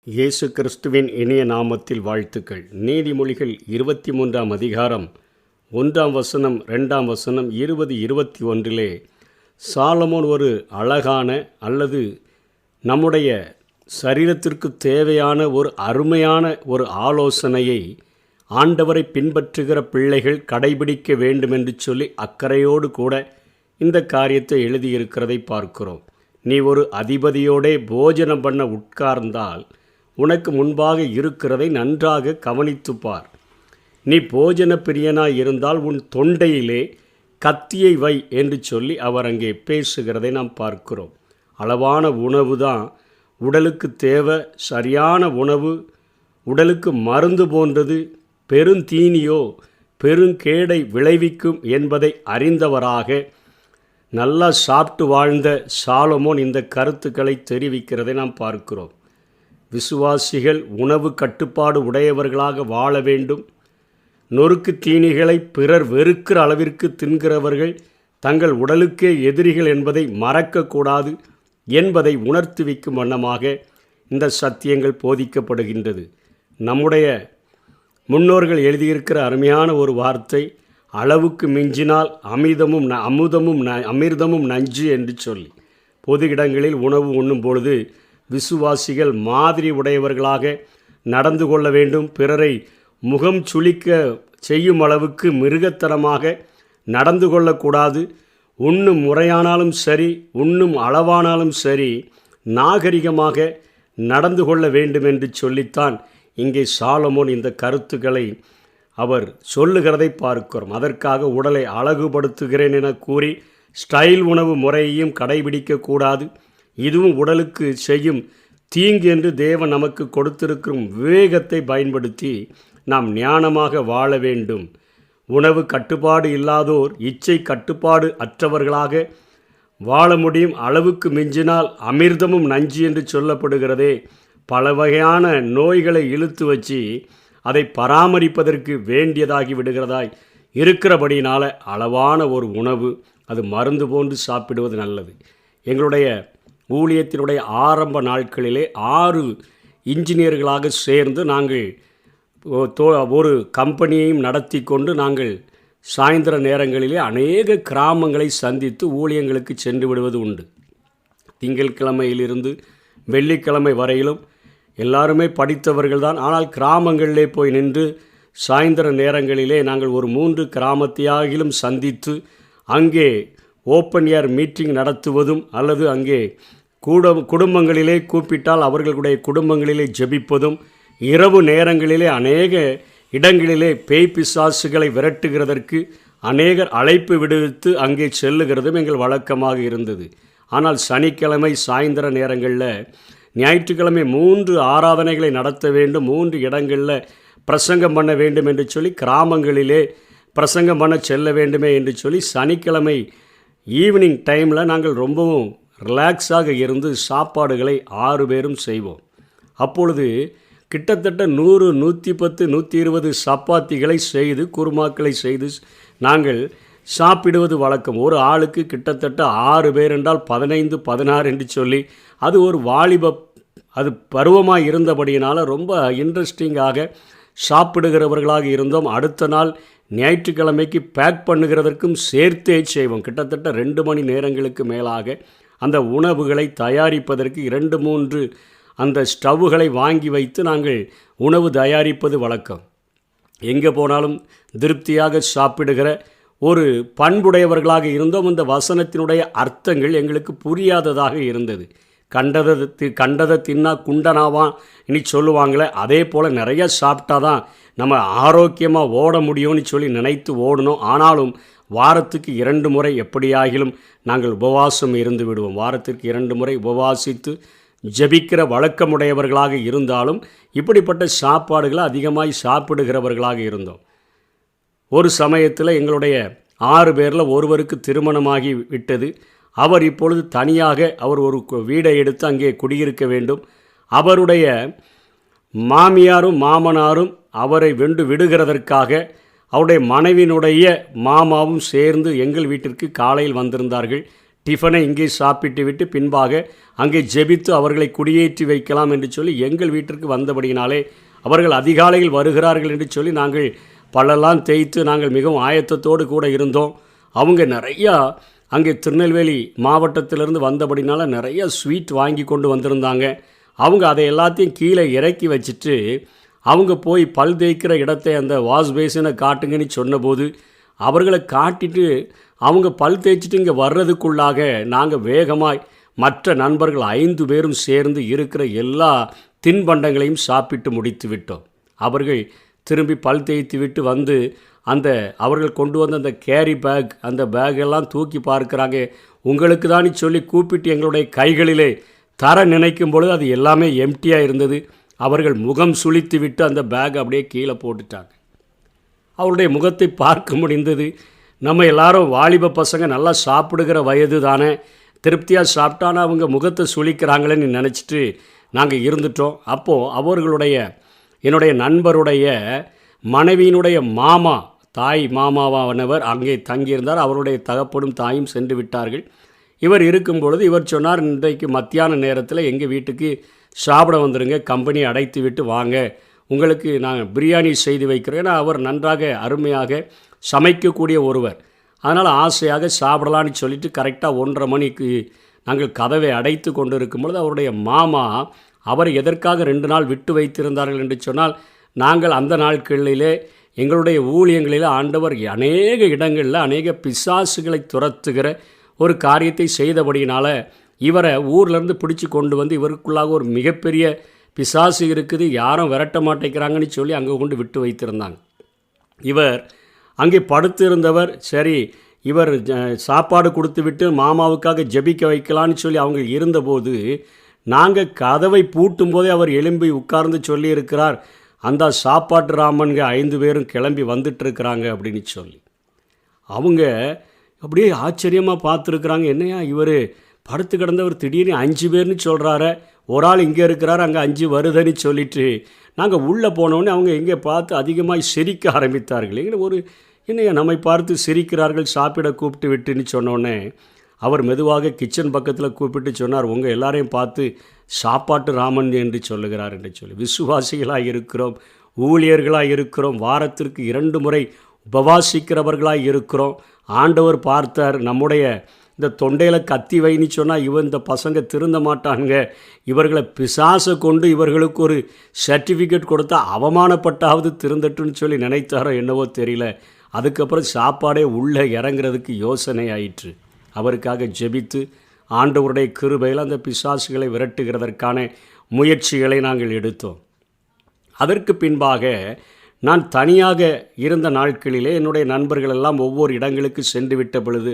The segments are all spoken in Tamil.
இயேசு கிறிஸ்துவின் இனிய நாமத்தில் வாழ்த்துக்கள். நீதிமொழிகள் 23 அதிகாரம் 1 2 20-21 சாலமோன் ஒரு அழகான அல்லது நம்முடைய சரீரத்திற்கு தேவையான ஒரு அருமையான ஒரு ஆலோசனையை ஆண்டவரை பின்பற்றுகிற பிள்ளைகள் கடைபிடிக்க வேண்டுமென்று சொல்லி அக்கறையோடு கூட இந்த காரியத்தை எழுதியிருக்கிறதை பார்க்கிறோம். நீ ஒரு அதிபதியோடே போஜனம் பண்ண உட்கார்ந்தால் உனக்கு முன்பாக இருக்கிறதை நன்றாக கவனித்துப்பார். நீ போஜன பிரியனாய் இருந்தால் உன் தொண்டையிலே கத்தியை வை என்று சொல்லி அவர் அங்கே பேசுகிறதை நாம் பார்க்கிறோம். அளவான உணவு தான் உடலுக்கு தேவை. சரியான உணவு உடலுக்கு மருந்து போன்றது. பெருந்தீனியோ பெருங்கேடை விளைவிக்கும் என்பதை அறிந்தவராக நல்லா சாப்பிட்டு வாழ்ந்த சாலமோன் இந்த கருத்துக்களை தெரிவிக்கிறதை நாம் பார்க்கிறோம். விசுவாசிகள் உணவு கட்டுப்பாடு உடையவர்களாக வாழ வேண்டும். நொறுக்கு தீனிகளை பிறர் வெறுக்கிற அளவிற்கு தின்கிறவர்கள் தங்கள் உடலுக்கே எதிரிகள் என்பதை மறக்கக்கூடாது என்பதை உணர்த்துவிக்கும் வண்ணமாக இந்த சத்தியங்கள் போதிக்கப்படுகின்றது. நம்முடைய முன்னோர்கள் எழுதியிருக்கிற அருமையான ஒரு வார்த்தை, அளவுக்கு மிஞ்சினால் அமிர்தமும் நஞ்சு என்று சொல்லி பொது இடங்களில் உணவு உண்ணும் பொழுது விசுவாசிகள் மாதிரி உடையவர்களாக நடந்து கொள்ள வேண்டும். பிறரை முகம் சுளிக்க செய்யும் அளவுக்கு மிருகத்தனமாக நடந்து கொள்ளக்கூடாது. உண்ணும் முறையானாலும் சரி, உண்ணும் அளவானாலும் சரி, நாகரிகமாக நடந்து கொள்ள வேண்டும் என்று சொல்லித்தான் இங்கே சாலமோன் இந்த கருத்துக்களை அவர் சொல்லுகிறதை பார்க்கிறோம். அதற்காக உடலை அழகுபடுத்துகிறேன் என கூறி ஸ்டைல் உணவு முறையையும் கடைபிடிக்கக்கூடாது. இதுவும் உடலுக்கு செய்யும் தீங்கு என்று தேவன் நமக்கு கொடுத்திருக்கும் விவேகத்தை பயன்படுத்தி நாம் ஞானமாக வாழ வேண்டும். உணவு கட்டுப்பாடு இல்லாதோர் இச்சை கட்டுப்பாடு அற்றவர்களாக வாழ முடியும். அளவுக்கு மிஞ்சினால் அமிர்தமும் நஞ்சு என்று சொல்லப்படுகிறதே. பல வகையான நோய்களை இழுத்து வச்சு அதை பராமரிப்பதற்கு வேண்டியதாகி விடுகிறதாய் இருக்கிறபடினால அளவான ஒரு உணவு அது மருந்து போன்று சாப்பிடுவது நல்லது. எங்களுடைய ஊழியத்தினுடைய ஆரம்ப நாட்களிலே 6 இன்ஜினியர்களாக சேர்ந்து நாங்கள் ஒரு கம்பெனியையும் நடத்தி கொண்டு நாங்கள் சாயந்தர நேரங்களிலே அநேக கிராமங்களை சந்தித்து ஊழியங்களுக்கு சென்று விடுவது உண்டு. திங்கட்கிழமையிலிருந்து வெள்ளிக்கிழமை வரையிலும் எல்லாருமே படித்தவர்கள் தான். ஆனால் கிராமங்களிலே போய் நின்று சாயந்தர நேரங்களிலே நாங்கள் ஒரு 3 கிராமத்தையாகிலும் சந்தித்து அங்கே ஓப்பன் ஏர் மீட்டிங் நடத்துவதும் அல்லது அங்கே குடும்பங்களிலே கூப்பிட்டால் அவர்களுடைய குடும்பங்களிலே ஜெபிப்பதும், இரவு நேரங்களிலே அநேக இடங்களிலே பேய் பிசாசுகளை விரட்டுகிறதற்கு அநேகர் அழைப்பு விடுவித்து அங்கே செல்லுகிறதும் எங்கள் வழக்கமாக இருந்தது. ஆனால் சனிக்கிழமை சாயந்தர நேரங்களில், ஞாயிற்றுக்கிழமை 3 ஆராதனைகளை நடத்த வேண்டும், 3 இடங்களில் பிரசங்கம் பண்ண வேண்டும் என்று சொல்லி கிராமங்களிலே பிரசங்கம் பண்ண செல்ல வேண்டுமே என்று சொல்லி சனிக்கிழமை ஈவினிங் டைமில் நாங்கள் ரொம்பவும் ரிலாக்ஸாக இருந்து சாப்பாடுகளை 6 பேரும் செய்வோம். அப்பொழுது கிட்டத்தட்ட 100, 110, 120 சப்பாத்திகளை செய்து குருமாக்களை செய்து நாங்கள் சாப்பிடுவது வழக்கம். ஒரு ஆளுக்கு கிட்டத்தட்ட 6 பேர் என்றால் 15, 16 என்று சொல்லி அது ஒரு அது பருவமாக இருந்தபடியினால் ரொம்ப இன்ட்ரெஸ்டிங்காக சாப்பிடுகிறவர்களாக இருந்தோம். அடுத்த நாள் ஞாயிற்றுக்கிழமைக்கு பேக் பண்ணுகிறதற்கும் சேர்த்தே செய்வோம். கிட்டத்தட்ட 2 மணி நேரங்களுக்கு மேலாக அந்த உணவுகளை தயாரிப்பதற்கு 2-3 அந்த ஸ்டவ்வுகளை வாங்கி வைத்து நாங்கள் உணவு தயாரிப்பது வழக்கம். எங்கே போனாலும் திருப்தியாக சாப்பிடுகிற ஒரு பண்புடையவர்களாக இருந்தோம். இந்த வசனத்தினுடைய அர்த்தங்கள் எங்களுக்கு புரியாததாக இருந்தது. கண்டதை தின்னா குண்டனாவான் இனி சொல்லுவாங்களே, அதே போல் நிறைய சாப்பிட்டா தான் நம்ம ஆரோக்கியமாக ஓட முடியும்னு சொல்லி நினைத்து ஓடணும். ஆனாலும் வாரத்துக்கு 2 முறை எப்படியாகிலும் நாங்கள் உபவாசம் இருந்து விடுவோம். வாரத்திற்கு 2 முறை உபவாசித்து ஜெபிக்கிற வழக்கமுடையவர்களாக இருந்தாலும் இப்படிப்பட்ட சாப்பாடுகளை அதிகமாய் சாப்பிடுகிறவர்களாக இருந்தோம். ஒரு சமயத்தில் எங்களுடைய 6 பேரில் ஒருவருக்கு திருமணமாகி விட்டது. அவர் இப்பொழுது தனியாக அவர் ஒரு வீடை எடுத்து அங்கே குடியிருக்க வேண்டும். அவருடைய மாமியாரும் மாமனாரும் அவரை விடுகிறதற்காக அவருடைய மனைவியினுடைய மாமாவும் சேர்ந்து எங்கள் வீட்டிற்கு காலையில் வந்திருந்தார்கள். டிஃபனை இங்கே சாப்பிட்டு விட்டு பின்பாக அங்கே ஜெபித்து அவர்களை குடியேற்றி வைக்கலாம் என்று சொல்லி எங்கள் வீட்டிற்கு வந்தபடியினாலே அவர்கள் அதிகாலையில் வருகிறார்கள் என்று சொல்லி நாங்கள் பல்லெல்லாம் தேய்த்து நாங்கள் மிகவும் ஆயத்தத்தோடு கூட இருந்தோம். அவங்க நிறையா அங்கே திருநெல்வேலி மாவட்டத்திலிருந்து வந்தபடினால நிறைய ஸ்வீட் வாங்கி கொண்டு வந்திருந்தாங்க. அவங்க அதை எல்லாத்தையும் கீழே இறக்கி வச்சுட்டு அவங்க போய் பல் தேய்க்கிற இடத்தை அந்த வாஷ் பேசினை காட்டுங்கன்னு சொன்னபோது அவர்களை காட்டிட்டு அவங்க பல் தேய்ச்சிட்டு இங்கே வர்றதுக்குள்ளாக நாங்கள் வேகமாய் மற்ற நண்பர்கள் 5 பேரும் சேர்ந்து இருக்கிற எல்லா தின்பண்டங்களையும் சாப்பிட்டு முடித்து விட்டோம். அவர்கள் திரும்பி பல் தேய்த்து விட்டு வந்து அவர்கள் கொண்டு வந்த அந்த கேரி பேக் அந்த பேக்கெல்லாம் தூக்கி பார்க்குறாங்க. உங்களுக்கு தான் சொல்லி கூப்பிட்டு எங்களுடைய கைகளிலே தர நினைக்கும் பொழுது அது எல்லாமே எம்டியாக இருந்தது. அவர்கள் முகம் சுளித்து விட்டு அந்த பேக் அப்படியே கீழே போட்டுட்டாங்க. அவருடைய முகத்தை பார்க்க முடிந்தது. நம்ம எல்லாரும் வாலிப பசங்க நல்லா சாப்பிடுகிற வயது தானே, திருப்தியாக சாப்பிட்டானா அவங்க முகத்தை சுளிக்கிறாங்களேன்னு நினச்சிட்டு நாங்கள் இருந்துட்டோம். அப்போது என்னுடைய நண்பருடைய மனைவியினுடைய மாமா, தாய் மாமாவானவர் அங்கே தங்கியிருந்தார். அவருடைய தகப்பனும் தாயும் சென்று விட்டார்கள். இவர் இருக்கும் பொழுது இவர் சொன்னார், இன்றைக்கு மத்தியான நேரத்தில் எங்கள் வீட்டுக்கு சாப்பிட வந்துடுங்க, கம்பெனி அடைத்து விட்டு வாங்க, உங்களுக்கு நான் பிரியாணி செய்து வைக்கிறேன். ஏன்னா அவர் நன்றாக அருமையாக சமைக்கக்கூடிய ஒருவர். அதனால் ஆசையாக சாப்பிடலான்னு சொல்லிட்டு கரெக்டாக 1:30 மணிக்கு நாங்கள் கதவை அடைத்து கொண்டு இருக்கும் பொழுது அவருடைய மாமா அவர் எதற்காக 2 நாள் விட்டு வைத்திருந்தார்கள் என்று சொன்னால், நாங்கள் அந்த நாட்களிலே எங்களுடைய ஊழியங்களில் ஆண்டவர் அநேக இடங்களில் அநேக பிசாசுகளை துரத்துகிற ஒரு காரியத்தை செய்தபடியினால் இவரை ஊர்லேருந்து பிடிச்சி கொண்டு வந்து இவருக்குள்ளாக ஒரு மிகப்பெரிய பிசாசு இருக்குது, யாரும் விரட்ட மாட்டேங்கிறாங்கன்னு சொல்லி அங்கே கொண்டு விட்டு வைத்திருந்தாங்க. இவர் அங்கே படுத்து இருந்தவர், சரி இவர் சாப்பாடு கொடுத்து விட்டு மாமாவுக்காக ஜெபிக்க வைக்கலான்னு சொல்லி அவங்க இருந்தபோது நாங்கள் கதவை பூட்டும் போதே அவர் எழும்பி உட்கார்ந்து சொல்லியிருக்கிறார், அந்த சாப்பாட்டு ராமன்க 5 பேரும் கிளம்பி வந்துட்டுருக்குறாங்க அப்படின்னு சொல்லி. அவங்க அப்படியே ஆச்சரியமாக பார்த்துருக்குறாங்க. என்னையா இவர் படுத்து கிடந்தவர் திடீர்னு 5 பேர்னு சொல்கிறாரு, ஒரு ஆள் இங்கே இருக்கிறார், அங்கே 5 வருதுன்னு சொல்லிட்டு நாங்கள் உள்ளே போனோடனே அவங்க எங்கே பார்த்து அதிகமாக சிரிக்க ஆரம்பித்தார்கள். என்னையா நம்மை பார்த்து சிரிக்கிறார்கள் சாப்பிட கூப்பிட்டு விட்டுன்னு சொன்னோடனே அவர் மெதுவாக கிச்சன் பக்கத்தில் கூப்பிட்டு சொன்னார், உங்கள் எல்லாரையும் பார்த்து சாப்பாட்டு ராமன் என்று சொல்லுகிறார் என்று சொல்லி. விசுவாசிகளாக இருக்கிறோம், ஊழியர்களாக இருக்கிறோம், வாரத்திற்கு 2 முறை உபவாசிக்கிறவர்களாக இருக்கிறோம். ஆண்டவர் பார்த்தார், நம்முடைய இந்த தொண்டையில் கத்தி வைன்னு சொன்னால் இந்த பசங்க திருந்த மாட்டாங்க, இவர்களை பிசாசை கொண்டு இவர்களுக்கு ஒரு சர்டிஃபிகேட் கொடுத்தா அவமானப்பட்டாவது திருந்தட்டுன்னு சொல்லி நினைத்தாரோ என்னவோ தெரியல. அதுக்கப்புறம் சாப்பாடே உள்ளே இறங்குறதுக்கு யோசனை ஆயிற்று. அவருக்காக ஜெபித்து ஆண்டவருடைய கிருபையில் அந்த பிசாசுகளை விரட்டுகிறதற்கான முயற்சிகளை நாங்கள் எடுத்தோம். அதற்கு பின்பாக நான் தனியாக இருந்த நாட்களிலே என்னுடைய நண்பர்கள் எல்லாம் ஒவ்வொரு இடங்களுக்கு சென்று விட்ட பொழுது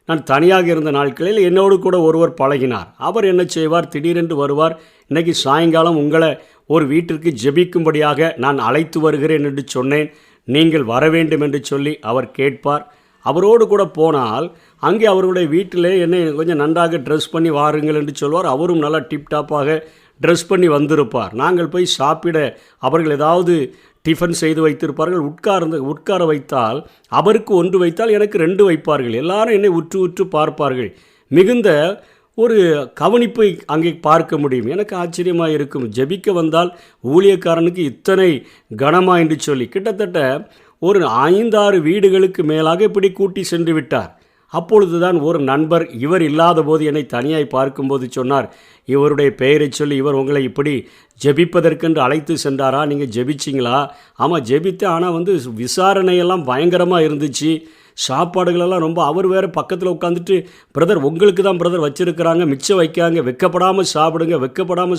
நான் தனியாக இருந்த நாட்களில் என்னோடு கூட ஒருவர் பழகினார். அவர் என்ன செய்வார், திடீரென்று வருவார், இன்றைக்கி சாயங்காலம் உங்களை ஒரு வீட்டிற்கு ஜெபிக்கும்படியாக நான் அழைத்து வருகிறேன் என்று சொன்னேன், நீங்கள் வர வேண்டும் என்று சொல்லி அவர் கேட்பார். அவரோடு கூட போனால் அங்கே அவருடைய வீட்டிலே என்னை கொஞ்சம் நன்றாக ட்ரெஸ் பண்ணி வாருங்கள் என்று சொல்வார். அவரும் நல்லா டிப்டாப்பாக ட்ரெஸ் பண்ணி வந்திருப்பார். நாங்கள் போய் சாப்பிட அவர்கள் ஏதாவது டிஃபன் செய்து வைத்திருப்பார்கள். உட்கார வைத்தால் அவருக்கு 1 வைத்தால் எனக்கு 2 வைப்பார்கள். எல்லாரும் என்னை உற்று உற்று பார்ப்பார்கள். மிகுந்த ஒரு கவனிப்பை அங்கே பார்க்க முடியும். எனக்கு ஆச்சரியமாக இருக்கும், ஜெபிக்க வந்தால் ஊழியக்காரனுக்கு இத்தனை கனமா என்று சொல்லி. கிட்டத்தட்ட ஒரு 5-6 வீடுகளுக்கு மேலாக இப்படி கூட்டி சென்று விட்டார். அப்பொழுதுதான் ஒரு நண்பர் இவர் இல்லாத போது என்னை தனியாய் பார்க்கும்போது சொன்னார், இவருடைய பெயரை சொல்லி, இவர் உங்களை இப்படி ஜெபிப்பதற்கென்று அழைத்து சென்றாரா, நீங்கள் ஜெபிச்சிங்களா? ஆமாம் ஜெபித்தேன், ஆனால் விசாரணையெல்லாம் பயங்கரமாக இருந்துச்சு, சாப்பாடுகளெல்லாம் ரொம்ப. அவர் வேறு பக்கத்தில் உட்காந்துட்டு, பிரதர் உங்களுக்கு தான் பிரதர் வச்சுருக்கிறாங்க, மிச்சம் வைக்காங்க, வெக்கப்படாமல்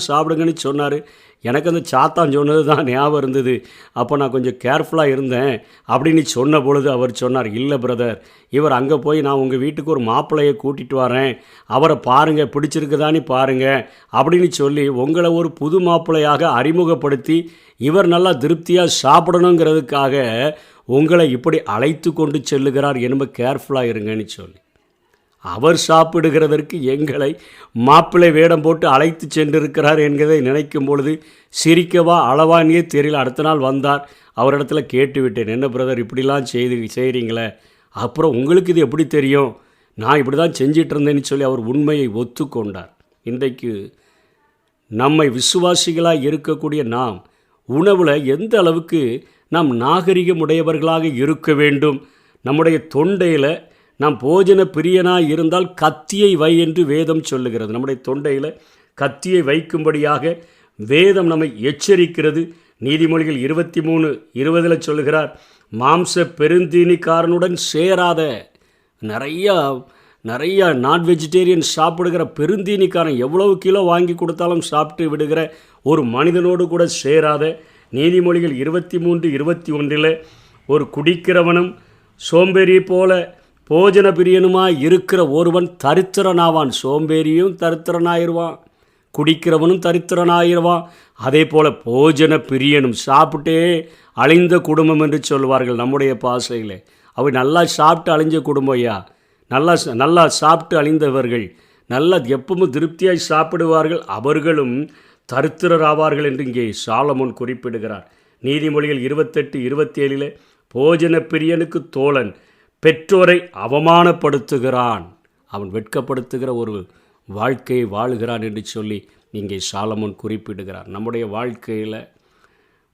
சாப்பிடுங்கன்னு சொன்னார். எனக்கு அந்த சாத்தான் சொன்னது தான் ஞாபகம் இருந்தது. அப்போ நான் கொஞ்சம் கேர்ஃபுல்லாக இருந்தேன். அப்படின்னு சொன்ன பொழுது அவர் சொன்னார், இல்லை பிரதர், இவர் அங்கே போய் நான் உங்கள் வீட்டுக்கு ஒரு மாப்பிள்ளையை கூட்டிகிட்டு வரேன், அவரை பாருங்கள், பிடிச்சிருக்குதானே பாருங்கள் அப்படின்னு சொல்லி உங்களை ஒரு புது மாப்பிள்ளையாக அறிமுகப்படுத்தி இவர் நல்லா திருப்தியாக சாப்பிடணுங்கிறதுக்காக உங்களை இப்படி அழைத்து கொண்டு செல்லுகிறார், என்னமோ கேர்ஃபுல்லாக இருங்கன்னு சொல்லி. அவர் சாப்பிடுகிறதற்கு எங்களை மாப்பிள்ளை வேடம் போட்டு அழைத்து சென்றிருக்கிறார் என்கிறதை நினைக்கும் பொழுது சிரிக்கவா அளவானியே தெரியல. அடுத்த நாள் வந்தார், அவரிடத்துல கேட்டு விட்டேன், என்ன பிரதர் இப்படிலாம் செய்கிறீங்களே, அப்புறம் உங்களுக்கு இது எப்படி தெரியும், நான் இப்படி தான் செஞ்சிட்டு இருந்தேன்னு சொல்லி அவர் உண்மையை ஒத்துக்கொண்டார். இன்றைக்கு நம்மை விசுவாசிகளாக இருக்கக்கூடிய நாம் உணவில் எந்த அளவுக்கு நாம் நாகரிகமுடையவர்களாக இருக்க வேண்டும். நம்முடைய தொண்டையில் நாம் போஜன பிரியனாக இருந்தால் கத்தியை வை என்று வேதம் சொல்லுகிறது. நம்முடைய தொண்டையில் கத்தியை வைக்கும்படியாக வேதம் நம்மை எச்சரிக்கிறது. நீதிமொழிகள் 23:20 சொல்லுகிறார், மாம்ச பெருந்தீனிக்காரனுடன் சேராத. நிறையா நான் வெஜிடேரியன் சாப்பிடுகிற பெருந்தீனிக்காரன் எவ்வளவு கிலோ வாங்கி கொடுத்தாலும் சாப்பிட்டு விடுகிற ஒரு மனிதனோடு கூட சேராத. நீதிமொழிகள் 23:21 ஒரு குடிக்கிறவனும் சோம்பேறி போல போஜன பிரியனுமாய் இருக்கிற ஒருவன் தரித்திரனாவான். சோம்பேறியும் தரித்திரனாயிருவான், குடிக்கிறவனும் தரித்திரனாயிருவான். அதே போல் போஜன பிரியனும், சாப்பிட்டே அழிந்த குடும்பம் என்று சொல்வார்கள் நம்முடைய பாசையில். அவை நல்லா சாப்பிட்டு அழிஞ்ச குடும்பம் ஐயா. நல்லா சாப்பிட்டு அழிந்தவர்கள், நல்லா எப்பவும் திருப்தியாய் சாப்பிடுவார்கள், அவர்களும் தரித்திரர் ஆவார்கள் என்று இங்கே சாலமோன் குறிப்பிடுகிறார். நீதிமொழிகள் 28:27 போஜன பிரியனுக்கு தோழன் பெற்றோரை அவமானப்படுத்துகிறான், அவன் வெட்கப்படுத்துகிற ஒரு வாழ்க்கையை வாழுகிறான் என்று சொல்லி இங்கே சாலமோன் குறிப்பிடுகிறார். நம்முடைய வாழ்க்கையில்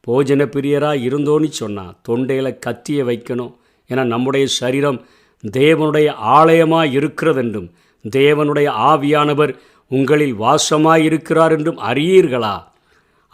போஜன பிரியராக இருந்தோன்னு சொன்னால் தொண்டையில் கத்தியை வைக்கணும். ஏன்னா நம்முடைய சரீரம் தேவனுடைய ஆலயமாய் இருக்கிறது என்றும் தேவனுடைய ஆவியானவர் உங்களில் வாசமாய் இருக்கிறார் என்றும் அறியீர்களா?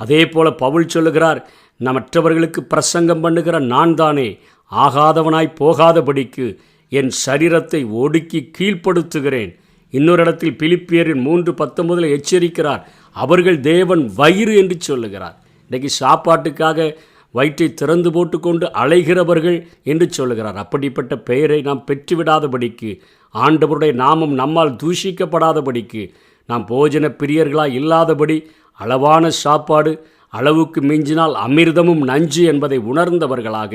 அதே போல் பவுல் சொல்லுகிறார், மற்றவர்களுக்கு பிரசங்கம் பண்ணுகிற நான் தானே ஆகாதவனாய் போகாதபடிக்கு என் சரீரத்தை ஒடுக்கி கீழ்ப்படுத்துகிறேன். இன்னொரு இடத்தில் பிலிப்பியரின் 3:19 எச்சரிக்கிறார், அவர்கள் தேவன் வயிறு என்று சொல்லுகிறார். இன்றைக்கு சாப்பாட்டுக்காக வயிற்றை திறந்து போட்டுக்கொண்டு அலைகிறவர்கள் என்று சொல்லுகிறார். அப்படிப்பட்ட பெயரை நாம் பெற்றுவிடாதபடிக்கு, ஆண்டவருடைய நாமம் நம்மால் தூஷிக்கப்படாதபடிக்கு, நாம் போஜன பிரியர்களாக இல்லாதபடி அளவான சாப்பாடு, அளவுக்கு மிஞ்சினால் அமிர்தமும் நஞ்சு என்பதை உணர்ந்தவர்களாக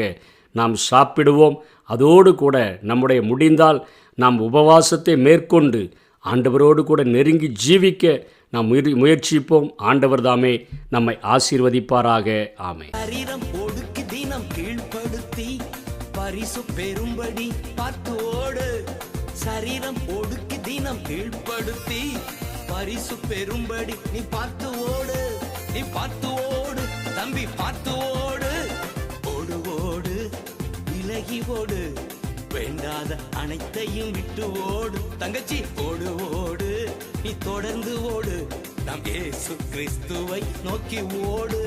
நாம் சாப்பிடுவோம். அதோடு கூட நம்முடைய முடிந்தால் நாம் உபவாசத்தை மேற்கொண்டு ஆண்டவரோடு கூட நெருங்கி ஜீவிக்க நாம் முயற்சிப்போம். ஆண்டவர் தாமே நம்மை ஆசீர்வதிப்பாராக. ஆமென். சரீரம் ஒடுக்கி தினம் கீழ்ப்படுத்தி பரிசு பெறும்படி பார்த்துவோடு. சரீரம் ஒடுக்கி தினம் கீழ்ப்படுத்தி பரிசு பெறும்படி நீ பார்த்துவோடு. நீ பார்த்துவோடு தம்பி, பார்த்துவோடு. ஓடு விலகி ஓடு, வேண்டாத அனைத்தையும் விட்டு ஓடு. தங்கச்சி ஓடு, நீ தொடர்ந்து ஓடு. நம் இயேசு கிறிஸ்துவை நோக்கி ஓடு.